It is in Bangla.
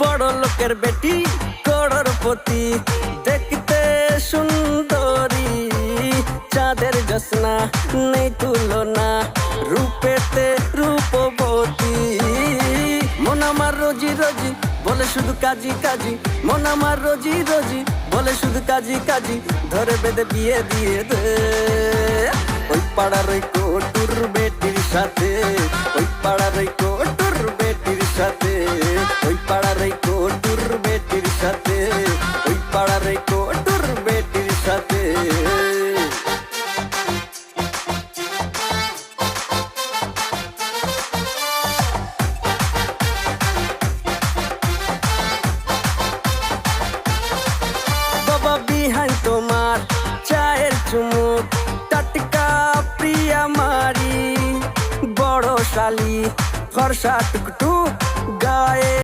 বড় লোকের বেটি করোড়পতি, দেখতে সুন্দরী চাঁদের জ্যোৎস্না, নেই তুলনা রূপেতে রূপবতী। মন আমার রোজি রোজি বলে শুধু কাজী কাজী, মন আমার রোজি রোজি বলে শুধু কাজী কাজী, ধরে বেঁধে বিয়ে দিয়ে দে ওই পাড়ার ওই কটুর বেটির সাথে, ওই পাড়ার ওই কটুর বেটির সাথে, ওই পাড়ার ওই কটুর বেটির সাথে, ওই পাড়ার ওই কটুর বেটির সাথে। বাবা বিহান তোমার চায়ের চুমুক, টাটকা প্রিয়া মারি, বড় শালি ফর্সা টুকটুক গায়ে।